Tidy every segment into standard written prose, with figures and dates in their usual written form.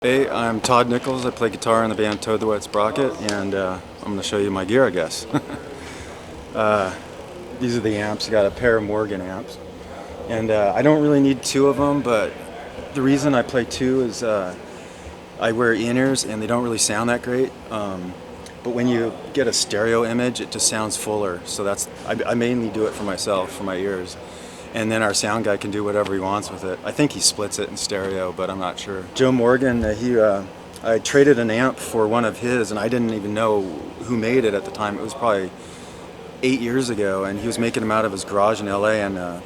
Hey, I'm Todd Nichols. I play guitar in the band Todd the Wet Sprocket, and I'm going to show you my gear, I guess. These are the amps. I got a pair of Morgan amps, and I don't really need two of them, but the reason I play two is I wear in-ears and they don't really sound that great. But when you get a stereo image, it just sounds fuller. So I mainly do it for myself, for my ears. And then our sound guy can do whatever he wants with it. I think he splits it in stereo, but I'm not sure. Joe Morgan, I traded an amp for one of his, and I didn't even know who made it at the time. It was probably 8 years ago, and he was making them out of his garage in LA, and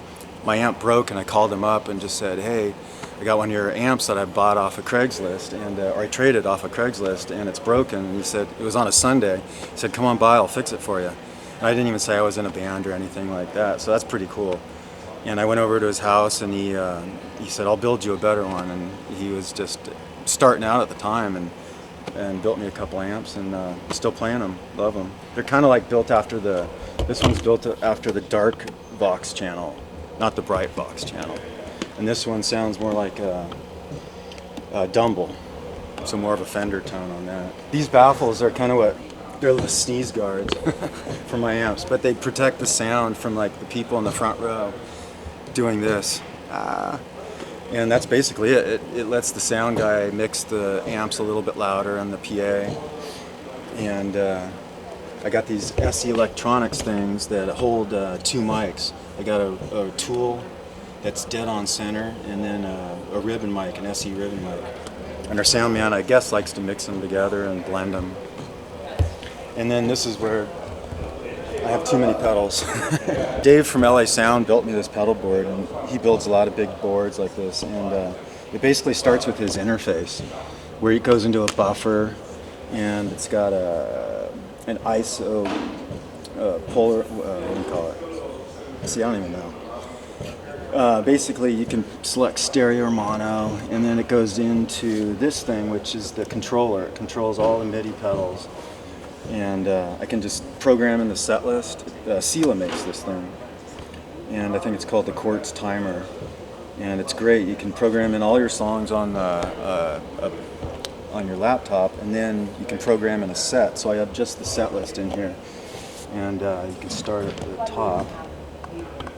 my amp broke, and I called him up and just said, hey, I got one of your amps that I bought off of Craigslist, or I traded off of Craigslist, and it's broken. And he said, it was on a Sunday. He said, come on by, I'll fix it for you. And I didn't even say I was in a band or anything like that, so that's pretty cool. And I went over to his house, and he said, I'll build you a better one. And he was just starting out at the time, and built me a couple amps, and still playing them, love them. They're kind of like built after this one's built after the dark Vox channel, not the bright Vox channel. And this one sounds more like a Dumble, so more of a Fender tone on that. These baffles are kind of they're the sneeze guards for my amps, but they protect the sound from like the people in the front row doing this. And that's basically it. It lets the sound guy mix the amps a little bit louder on the PA. And I got these SE Electronics things that hold two mics. I got a tool that's dead on center, and then a ribbon mic, an SE ribbon mic. And our sound man, I guess, likes to mix them together and blend them. And then this is where I have too many pedals. Dave from LA Sound built me this pedal board, and he builds a lot of big boards like this. And it basically starts with his interface, where it goes into a buffer, and it's got an ISO polar. What do you call it? See, I don't even know. Basically, you can select stereo or mono, and then it goes into this thing, which is the controller. It controls all the MIDI pedals. And I can just program in the set list. Sela makes this thing, and I think it's called the Quartz Timer, and it's great. You can program in all your songs on your laptop, and then you can program in a set. So I have just the set list in here, and you can start at the top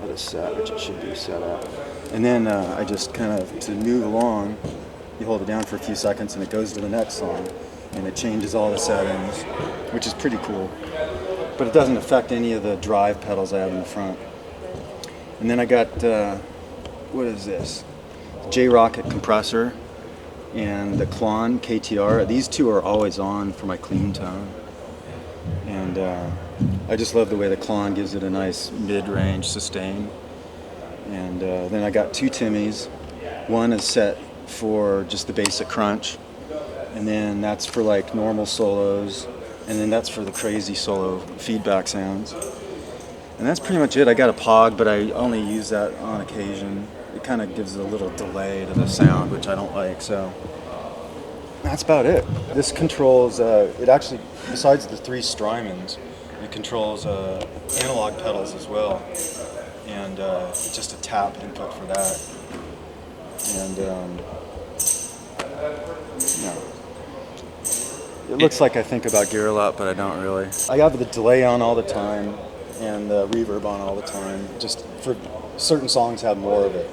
at a set, which it should be set at, and then I just kind of, to move along, you hold it down for a few seconds, and it goes to the next song. And it changes all the settings, which is pretty cool. But it doesn't affect any of the drive pedals I have in the front. And then I got, what is this? J-Rocket compressor and the Klon KTR. These two are always on for my clean tone. And I just love the way the Klon gives it a nice mid-range sustain. And then I got two Timmys. One is set for just the basic crunch, and then that's for like normal solos, and then that's for the crazy solo feedback sounds. And that's pretty much it. I got a Pog, but I only use that on occasion. It kind of gives a little delay to the sound, which I don't like, so that's about it. This controls, it actually, besides the three Strymons, it controls analog pedals as well, and just a tap input for that. And it looks like I think about gear a lot, but I don't really. I have the delay on all the time and the reverb on all the time. Just for certain songs have more of it.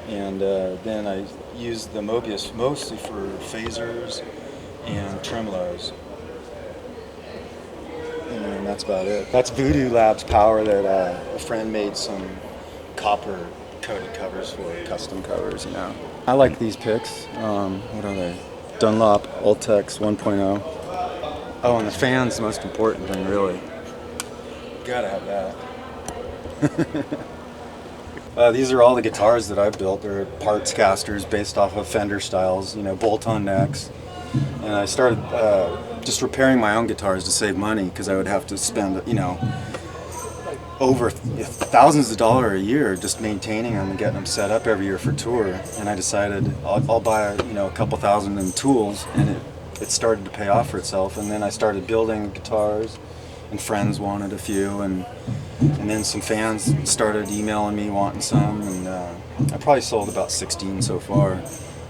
And then I use the Mobius mostly for phasers and tremolos. And that's about it. That's Voodoo Labs power that a friend made some copper coated covers for, custom covers, you know. I like these picks. What are they? Dunlop Ultex 1.0. Oh, and the fan's the most important thing, really. Gotta have that. These are all the guitars that I've built. They're parts casters based off of Fender styles, you know, bolt-on necks. And I started just repairing my own guitars to save money, because I would have to spend, you know, over thousands of dollars a year just maintaining them and getting them set up every year for tour. And I decided I'll buy, you know, a couple thousand in tools, and it started to pay off for itself. And then I started building guitars, and friends wanted a few, and then some fans started emailing me wanting some, and I probably sold about 16 so far.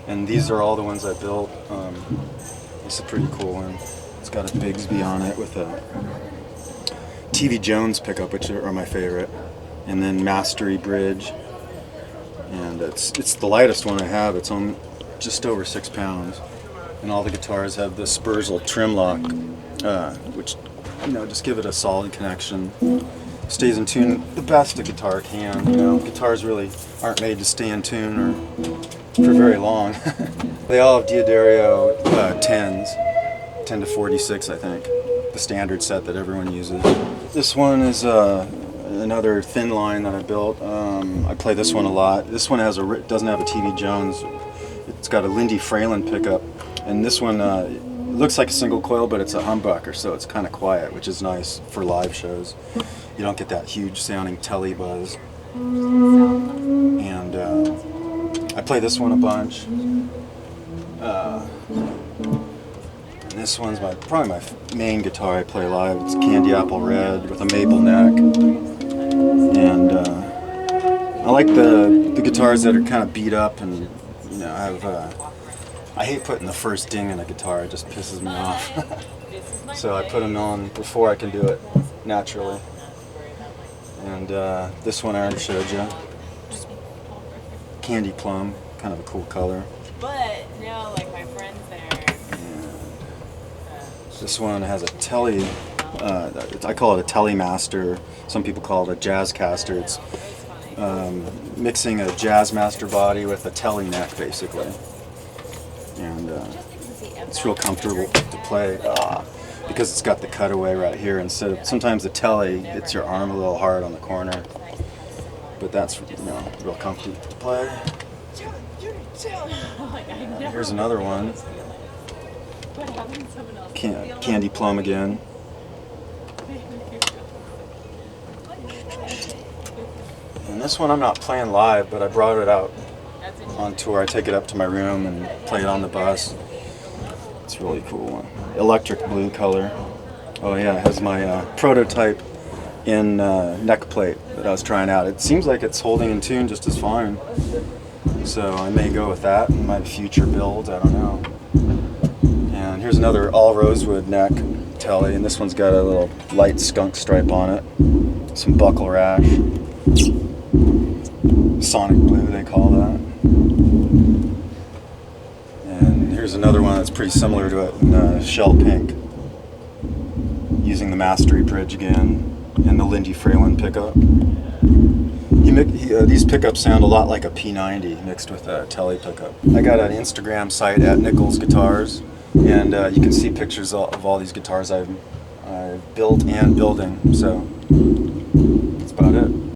And these are all the ones I built. This is a pretty cool one. It's got a Bigsby on it with a TV Jones pickup, which are my favorite, and then Mastery bridge. And it's the lightest one I have. It's on just over 6 pounds. And all the guitars have the Spursel trim lock, which, you know, just give it a solid connection. Stays in tune the best a guitar can. You know, guitars really aren't made to stay in tune or for very long. They all have D'Addario 10s, 10 to 46, I think, the standard set that everyone uses. This one is another thin line that I built. I play this one a lot. This one doesn't have a TV Jones. It's got a Lindy Fralin pickup, and this one it looks like a single coil, but it's a humbucker, so it's kind of quiet, which is nice for live shows. You don't get that huge sounding telly buzz. And I play this one a bunch. And this one's probably my main guitar I play live. It's Candy Apple Red with a maple neck. And I like the guitars that are kind of beat up, and you know, I hate putting the first ding in a guitar. It just pisses me off. So I put them on before I can do it naturally. And this one I already showed you. Just candy plum, kind of a cool color. But now, like, my friends there. And this one has a telly. I call it a Telemaster. Some people call it a Jazzcaster. It's mixing a Jazzmaster body with a telly neck, basically. And it's real comfortable to play because it's got the cutaway right here. Instead of sometimes the telly hits your arm a little hard on the corner, but that's, you know, real comfy to play. Here's another one. Candy plum again. And this one I'm not playing live, but I brought it out on tour. I take it up to my room and play it on the bus. It's a really cool one. Electric blue color. Oh yeah, it has my prototype in neck plate that I was trying out. It seems like it's holding in tune just as fine. So I may go with that in my future builds, I don't know. And here's another all rosewood neck telly, and this one's got a little light skunk stripe on it. Some buckle rash. Sonic blue, they call that. And here's another one that's pretty similar to it in shell pink. Using the Mastery bridge again, and the Lindy Fralin pickup. These pickups sound a lot like a P90 mixed with a telly pickup. I got an Instagram site at Nichols Guitars, and you can see pictures of all these guitars I've built and building. So that's about it.